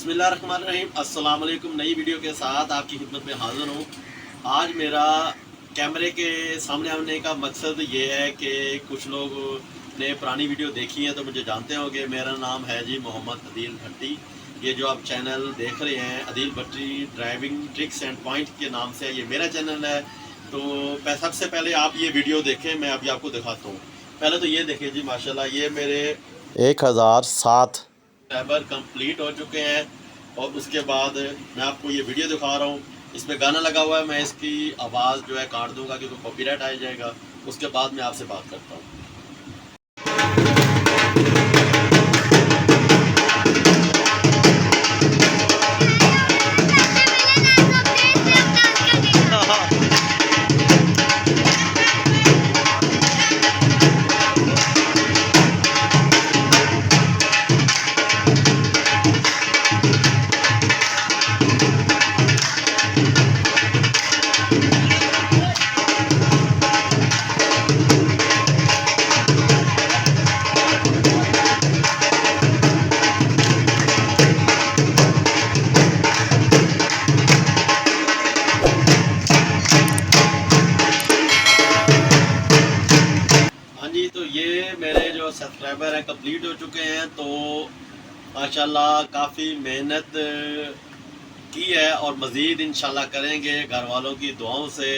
बिस्मिल्लाहिर्रहमानिर्रहीम। अस्सलाम वालेकुम। नई वीडियो के साथ आपकी खिदमत में हाज़िर हूँ। आज मेरा कैमरे के सामने आने का मकसद ये है कि कुछ लोग ने पुरानी वीडियो देखी है तो मुझे जानते होंगे। मेरा नाम है जी मोहम्मद अदील भट्टी। ये जो आप चैनल देख रहे हैं अदील भट्टी ड्राइविंग ट्रिक्स एंड पॉइंट के नाम से, ये मेरा चैनल है। तो सबसे पहले आप ये वीडियो देखें, मैं अभी आपको दिखाता हूँ। पहले तो ये देखें जी, माशाल्लाह ये मेरे 1007 सब्सक्राइबर कंप्लीट हो चुके हैं। और उसके बाद मैं आपको ये वीडियो दिखा रहा हूँ, इसमें गाना लगा हुआ है। मैं इसकी आवाज़ जो है काट दूंगा क्योंकि कॉपीराइट आ जाएगा। उसके बाद मैं आपसे बात करता हूँ। हाँ जी, तो ये मेरे जो सब्सक्राइबर हैं कंप्लीट हो चुके हैं। तो माशाल्लाह काफ़ी मेहनत की है और मज़ीद इंशाल्लाह करेंगे घर वालों की दुआओं से।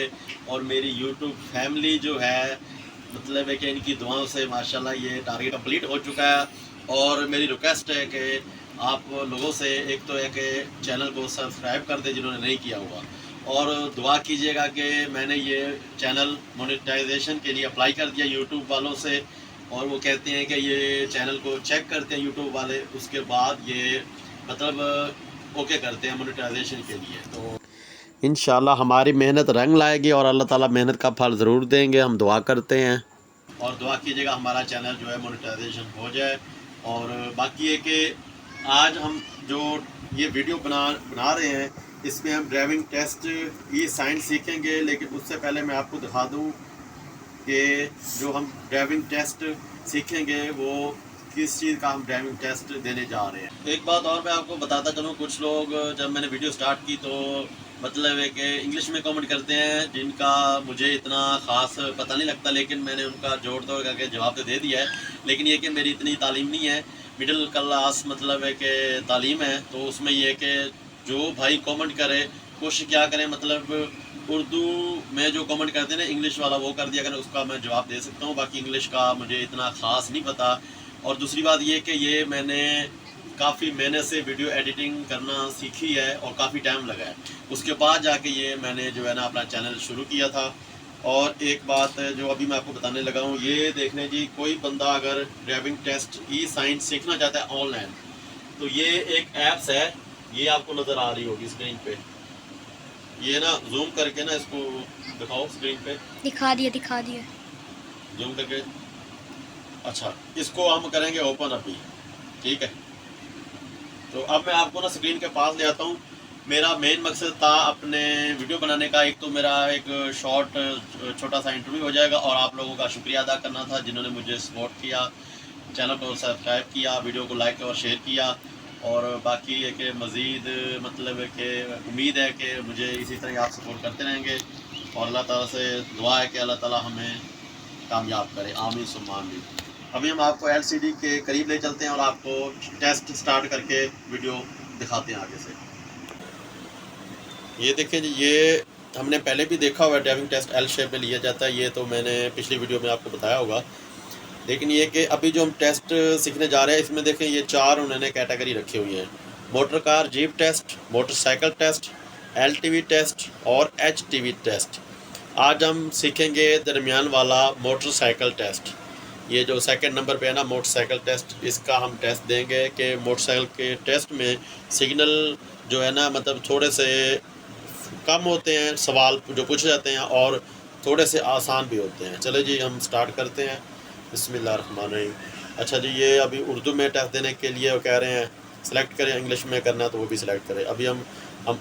और मेरी यूट्यूब फैमिली जो है, मतलब है कि इनकी दुआओं से माशाल्लाह ये टारगेट कंप्लीट हो चुका है। और मेरी रिक्वेस्ट है कि आप लोगों से एक तो है कि चैनल को सब्सक्राइब कर दें जिन्होंने नहीं किया हुआ, और दुआ कीजिएगा कि मैंने ये चैनल मोनेटाइजेशन के लिए अप्लाई कर दिया यूट्यूब वालों से। और वो कहते हैं कि ये चैनल को चेक करते हैं यूट्यूब वाले, उसके बाद ये मतलब ओके करते हैं मोनेटाइजेशन के लिए। तो इंशाल्लाह हमारी मेहनत रंग लाएगी और अल्लाह ताला मेहनत का फल ज़रूर देंगे। हम दुआ करते हैं और दुआ कीजिएगा हमारा चैनल जो है मोनेटाइजेशन हो जाए। और बाकी है कि आज हम जो ये वीडियो बना रहे हैं, इसमें हम ड्राइविंग टेस्ट ई साइंस सीखेंगे। लेकिन उससे पहले मैं आपको दिखा दूँ कि जो हम ड्राइविंग टेस्ट सीखेंगे वो किस चीज़ का हम ड्राइविंग टेस्ट देने जा रहे हैं। एक बात और मैं आपको बताता चलूँ, कुछ लोग जब मैंने वीडियो स्टार्ट की तो मतलब है कि इंग्लिश में कमेंट करते हैं जिनका मुझे इतना ख़ास पता नहीं लगता, लेकिन मैंने उनका जोड़ तोड़ करके जवाब तो दे दिया है। लेकिन ये कि मेरी इतनी तालीम नहीं है, मिडिल क्लास मतलब है कि तालीम है। तो उसमें ये है कि जो भाई कमेंट करे कोशिश क्या करें, मतलब उर्दू में जो कमेंट करते हैं ना इंग्लिश वाला, वो कर दिया करें, उसका मैं जवाब दे सकता हूँ। बाकी इंग्लिश का मुझे इतना ख़ास नहीं पता। और दूसरी बात ये कि ये मैंने काफ़ी मेहनत से वीडियो एडिटिंग करना सीखी है और काफ़ी टाइम लगा है। उसके बाद जाके ये मैंने जो है ना अपना चैनल शुरू किया था। और एक बात जो अभी मैं आपको बताने लगा हूँ, ये देखने जी, कोई बंदा अगर ड्राइविंग टेस्ट ई साइंस सीखना चाहता है ऑनलाइन, तो ये एक ऐप्स है, ये आपको नज़र आ रही होगी स्क्रीन पे। ये ना जूम करके ना इसको दिखाओ स्क्रीन पे। दिखा दिए जूम करके। अच्छा, इसको हम करेंगे ओपन अभी, ठीक है। तो अब मैं आपको ना स्क्रीन के पास ले आता हूँ। मेरा मेन मकसद था अपने वीडियो बनाने का, एक तो मेरा एक शॉर्ट छोटा सा इंटरव्यू हो जाएगा, और आप लोगों का शुक्रिया अदा करना था जिन्होंने मुझे सपोर्ट किया, चैनल को सब्सक्राइब किया, वीडियो को लाइक और शेयर किया। और बाकी है कि मज़ीद मतलब है कि उम्मीद है कि मुझे इसी तरह आप सपोर्ट करते रहेंगे। और अल्लाह ताला से दुआ है कि अल्लाह ताला हमें कामयाब करे, आमीन सुम्मा आमीन। अभी हम आपको एलसीडी के करीब ले चलते हैं और आपको टेस्ट स्टार्ट करके वीडियो दिखाते हैं आगे से। ये देखें जी, ये हमने पहले भी देखा हुआ है, ड्राइविंग टेस्ट एल शेप में लिया जाता है। ये तो मैंने पिछली वीडियो में आपको बताया होगा। लेकिन ये कि अभी जो हम टेस्ट सीखने जा रहे हैं, इसमें देखें ये 4 उन्होंने कैटेगरी रखी हुई हैं: motor car jeep test, motorcycle test, LTV test और एचटीवी टेस्ट। आज हम सीखेंगे दरमियान वाला मोटरसाइकिल टेस्ट। ये जो सेकंड नंबर पे है ना मोटरसाइकिल टेस्ट, इसका हम टेस्ट देंगे कि मोटरसाइकिल के टेस्ट में सिग्नल जो है ना, मतलब थोड़े से कम होते हैं सवाल जो पूछे जाते हैं, और थोड़े से आसान भी होते हैं। चलो जी, हम स्टार्ट करते हैं। बिस्मिल्लाहिर्रहमानिर्रहीम। अच्छा जी, ये अभी उर्दू में टेस्ट देने के लिए वो कह रहे हैं सेलेक्ट करें, इंग्लिश में करना तो वो भी सिलेक्ट करें। अभी हम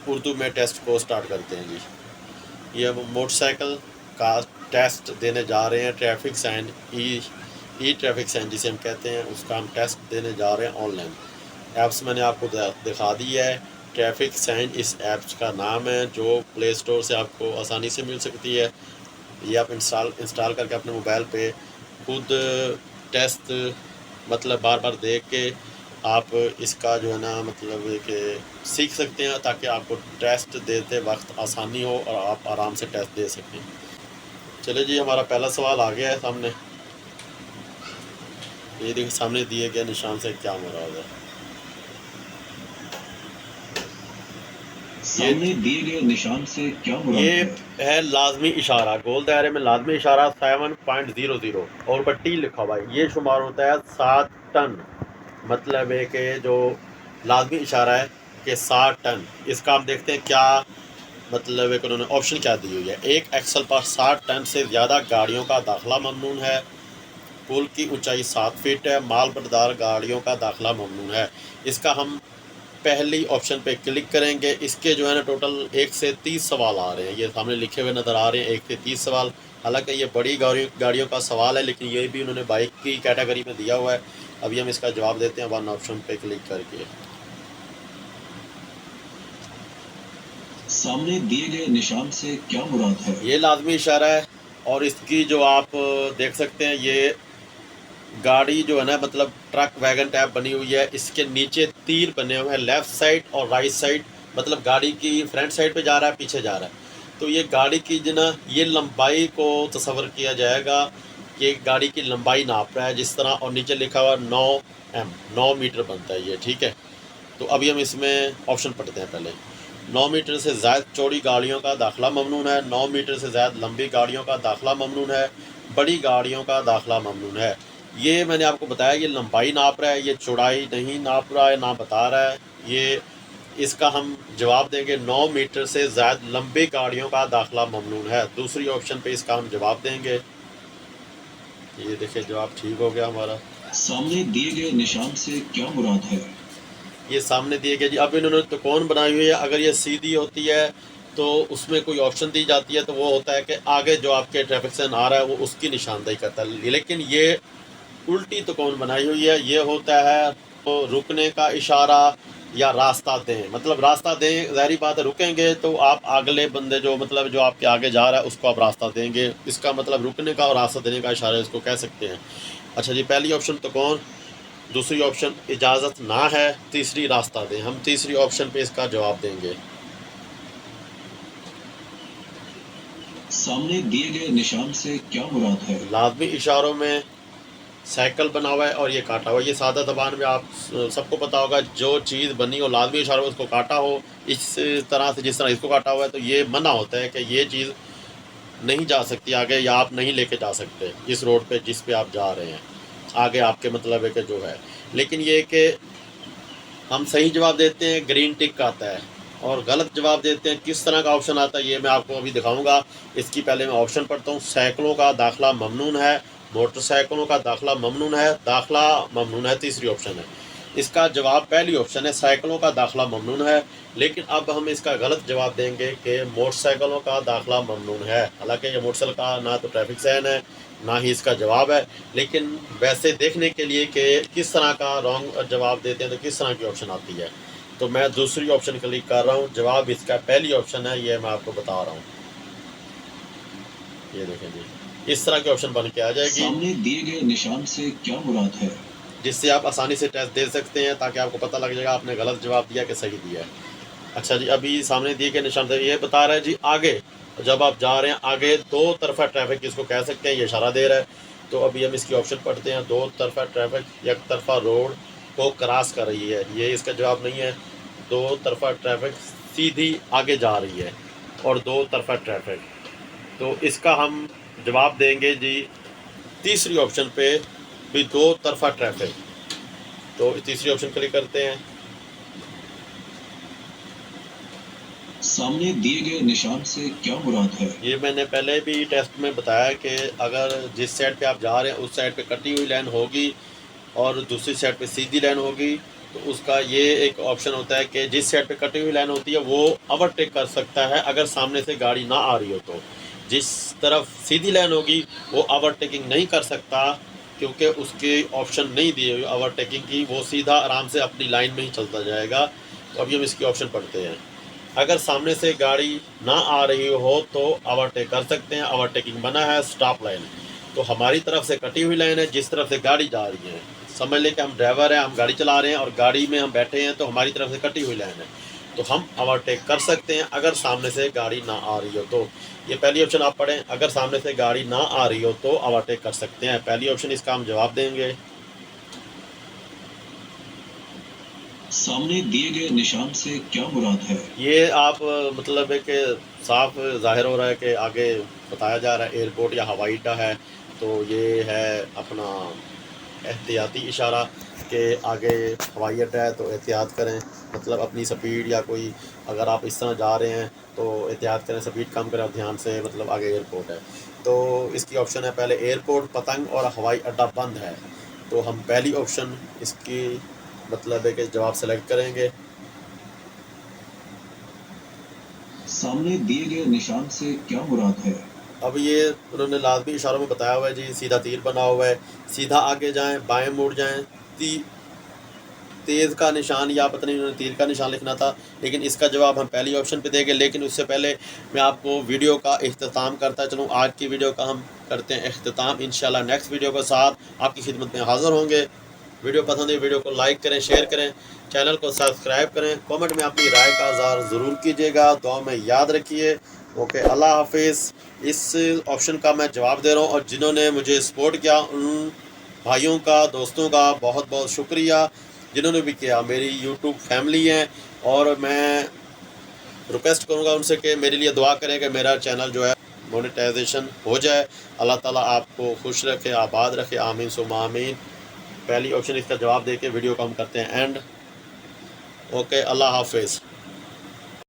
उर्दू में टेस्ट को स्टार्ट करते हैं जी। ये हम मोटरसाइकिल का टेस्ट देने जा रहे हैं। ट्रैफिक साइन ई ट्रैफिक साइन जिसे हम कहते हैं, उसका हम टेस्ट देने जा रहे हैं ऑनलाइन। ऐप्स मैंने आपको दिखा दी है। ट्रैफिक साइन इस ऐप्स का नाम है, जो प्ले स्टोर से आपको आसानी से मिल सकती है। ये आप इंस्टॉल करके अपने मोबाइल पे खुद टेस्ट मतलब बार बार देख के आप इसका जो है ना मतलब कि सीख सकते हैं, ताकि आपको टेस्ट देते वक्त आसानी हो और आप आराम से टेस्ट दे सकें। चलिए जी, हमारा पहला सवाल आ गया है सामने। ये देखिए सामने दिए गए निशान से क्या मुराद है। सामने दिए गए निशान से क्या मुराद ये है? है लाजमी इशारा, गोल दायरे में लाजमी इशारा 7.00 और बट्टी लिखा हुआ है। ये शुमार होता है 7 टन। मतलब है कि जो लाजमी इशारा है कि 7 टन, इसका हम देखते हैं क्या मतलब है कि उन्होंने ऑप्शन क्या दी हुई है। एक एक्सल पर 60 टन से ज़्यादा गाड़ियों का दाखिला ममनून है। पुल की ऊंचाई 7 फीट है। माल बरदार गाड़ियों का दाखिला ममनून है। इसका हम पहली ऑप्शन पे क्लिक करेंगे। इसके जो है ना टोटल 1 से 30 सवाल आ रहे हैं, ये सामने लिखे हुए नज़र आ रहे हैं 1 से 30 सवाल। हालांकि ये बड़ी गाड़ियों का सवाल है, लेकिन ये भी उन्होंने बाइक की कैटेगरी में दिया हुआ है। अभी हम इसका जवाब देते हैं 1 ऑप्शन पे क्लिक करके। सामने दिए गए निशान से क्या मुराद है? ये लाजमी इशारा है और इसकी जो आप देख सकते हैं, ये गाड़ी जो है ना मतलब ट्रक वैगन टाइप बनी हुई है। इसके नीचे तीर बने हुए हैं लेफ़्ट साइड और राइट साइड, मतलब गाड़ी की फ्रंट साइड पे जा रहा है, पीछे जा रहा है। तो ये गाड़ी की जो ना ये लंबाई को तस्वर किया जाएगा कि गाड़ी की लंबाई नाप रहा है जिस तरह, और नीचे लिखा हुआ 9 मीटर बनता है ये, ठीक है। तो अभी हम इसमें ऑप्शन पढ़ते हैं पहले। 9 मीटर से ज़्यादा चौड़ी गाड़ियों का दाखिला ममनून है। 9 मीटर से ज़्यादा लंबी गाड़ियों का दाखिला ममनून है। बड़ी गाड़ियों का दाखिला ममनून है। ये मैंने आपको बताया, ये लंबाई नाप रहा है, ये चौड़ाई नहीं नाप रहा है, ना बता रहा है। ये इसका हम जवाब देंगे 9 मीटर से ज़्यादा लंबी गाड़ियों का दाखिला ममनून है। दूसरी ऑप्शन पे इसका हम जवाब देंगे। ये देखिए जवाब ठीक हो गया हमारा। सामने दिए गए निशान से क्या मुराद है? ये सामने दिए गए जी। अब इन्होंने तो कौन बनाई हुई है, अगर ये सीधी होती है तो उसमें कोई ऑप्शन दी जाती है, तो वो होता है कि आगे जो आपके ट्रैफिक साइन आ रहा है वो उसकी निशानदेही करता है। लेकिन ये उल्टी तो कौन बनाई हुई है, ये होता है तो रुकने का इशारा या रास्ता दें। मतलब रास्ता दें, ज़ाहिर बात है रुकेंगे तो आप अगले बंदे जो मतलब जो आपके आगे जा रहा है उसको आप रास्ता देंगे। इसका मतलब रुकने का और रास्ता देने का इशारा इसको कह सकते हैं। अच्छा जी, पहली ऑप्शन तो कौन, दूसरी ऑप्शन इजाज़त ना है, तीसरी रास्ता दें। हम तीसरी ऑप्शन पे इसका जवाब देंगे। सामने दिए गए निशान से क्या मुराद है? लाजमी इशारों में साइकिल बना हुआ है और ये काटा हुआ है। ये सादा ज़बान में आप सबको पता होगा, जो चीज़ बनी हो लाजमी इशारों में उसको काटा हो, इस तरह से जिस तरह इसको काटा हुआ है, तो ये मना होता है कि ये चीज़ नहीं जा सकती आगे, या आप नहीं लेके जा सकते इस रोड पे जिस पे आप जा रहे हैं आगे आपके, मतलब है कि जो है। लेकिन ये कि हम सही जवाब देते हैं ग्रीन टिक आता है, और गलत जवाब देते हैं किस तरह का ऑप्शन आता है ये मैं आपको अभी दिखाऊंगा। इसकी पहले मैं ऑप्शन पढ़ता हूँ। साइकिलों का दाखिला ममनून है, मोटरसाइकिलों का दाखिला ममनून है, दाखिला ममनून है, तीसरी ऑप्शन है। इसका जवाब पहली ऑप्शन है, साइकिलों का दाखिला ममनून है। लेकिन अब हम इसका गलत जवाब देंगे कि मोटरसाइकिलों का दाखिला ममनून है। हालांकि ये मोटरसाइकिल का ना तो ट्रैफिक साइन है, ना ही इसका जवाब है। लेकिन वैसे देखने के लिए कि किस तरह का रॉन्ग जवाब देते हैं तो किस तरह की ऑप्शन आती है, तो मैं दूसरी ऑप्शन क्लिक कर रहा हूँ। जवाब इसका पहली ऑप्शन है, ये मैं आपको बता रहा हूँ। ये देखें जी, इस तरह की ऑप्शन बन के आ जाएगी, सामने दिए गए निशान से क्या मुराद है? जिससे आप आसानी से टेस्ट दे सकते हैं, ताकि आपको पता लग जाएगा आपने गलत जवाब दिया कि सही दिया है। अच्छा जी, अभी सामने दिए गए निशान से ये बता रहा है जी आगे, जब आप जा रहे हैं आगे, दो तरफा ट्रैफिक इसको कह सकते हैं, ये इशारा दे रहा है। तो अभी हम इसकी ऑप्शन पढ़ते हैं। दो तरफा ट्रैफिक एक तरफा रोड को क्रॉस कर रही है, ये इसका जवाब नहीं है। दो तरफा ट्रैफिक सीधी आगे जा रही है और दो तरफा ट्रैफिक, तो इसका हम जवाब देंगे जी तीसरी ऑप्शन पे भी, दो तरफा ट्रैफिक। तो तीसरी ऑप्शन क्लिक करते हैं। सामने दिए गए निशान से क्या मुराद है? ये मैंने पहले भी टेस्ट में बताया कि अगर जिस साइड पे आप जा रहे हैं उस साइड पे कटी हुई लाइन होगी और दूसरी साइड पे सीधी लाइन होगी, तो उसका ये एक ऑप्शन होता है कि जिस साइड पे कटी हुई लाइन होती है वो ओवरटेक कर सकता है अगर सामने से गाड़ी ना आ रही हो। तो जिस तरफ सीधी लाइन होगी वो ओवरटेकिंग नहीं कर सकता क्योंकि उसके ऑप्शन नहीं दिए हुए ओवरटेकिंग की, वो सीधा आराम से अपनी लाइन में ही चलता जाएगा। तो अभी हम इसकी ऑप्शन पढ़ते हैं। अगर सामने से गाड़ी ना आ रही हो तो ओवरटेक कर सकते हैं। ओवरटेकिंग बना है स्टॉप लाइन, तो हमारी तरफ से कटी हुई लाइन है जिस तरफ से गाड़ी जा रही है। समझ लें कि हम ड्राइवर हैं, हम गाड़ी चला रहे हैं और गाड़ी में हम बैठे हैं, तो हमारी तरफ से कटी हुई लाइन है, तो हम ओवरटेक कर सकते हैं अगर सामने से गाड़ी ना आ रही हो तो। ये पहली ऑप्शन आप पढ़ें, अगर सामने से गाड़ी ना आ रही हो तो ओवरटेक कर सकते हैं। पहली ऑप्शन इसका हम जवाब देंगे। सामने दिए गए निशान से क्या मुराद है? ये आप मतलब है कि साफ जाहिर हो रहा है कि आगे बताया जा रहा है एयरपोर्ट या हवाई अड्डा है, तो ये है अपना एहतियाती इशारा कि आगे हवाई अड्डा है तो एहतियात करें, मतलब अपनी स्पीड या कोई अगर आप इस तरह जा रहे हैं तो एहतियात करें, स्पीड कम करें और ध्यान से, मतलब आगे एयरपोर्ट है। तो इसकी ऑप्शन है पहले एयरपोर्ट, पतंग और हवाई अड्डा बंद है। तो हम पहली ऑप्शन इसकी मतलब है कि जवाब सेलेक्ट करेंगे। सामने दिए गए निशान से क्या मुराद है? अब ये उन्होंने लाजमी इशारों में बताया हुआ है जी, सीधा तीर बना हुआ है, सीधा आगे जाएं, बाएं मुड़ जाएं, तेज़ का निशान या पता नहीं उन्होंने तीर का निशान लिखना था, लेकिन इसका जवाब हम पहली ऑप्शन पे देंगे। लेकिन उससे पहले मैं आपको वीडियो का इख्तिताम करता चलूँ। आज की वीडियो का हम करते हैं इख्तिताम, इंशाल्लाह नेक्स्ट वीडियो के साथ आपकी खिदमत में हाज़िर होंगे। वीडियो पसंद है वीडियो को लाइक करें, शेयर करें, चैनल को सब्सक्राइब करें, कमेंट में अपनी राय का इज़हार ज़रूर कीजिएगा, दुआ में याद रखिए। ओके, अल्लाह हाफिज़। इस ऑप्शन का मैं जवाब दे रहा हूँ और जिन्होंने मुझे सपोर्ट किया उन भाइयों का, दोस्तों का बहुत बहुत शुक्रिया, जिन्होंने भी किया। मेरी यूट्यूब फैमिली है और मैं रिक्वेस्ट करूँगा उनसे कि मेरे लिए दुआ करें कि मेरा चैनल जो है मोनेटाइजेशन हो जाए। अल्लाह ताला आपको खुश रखे, आबाद रखे, आमीन सुम्मा आमीन। पहली ऑप्शन इसका जवाब दे के वीडियो को हम करते हैं एंड। ओके, अल्लाह हाफिज़।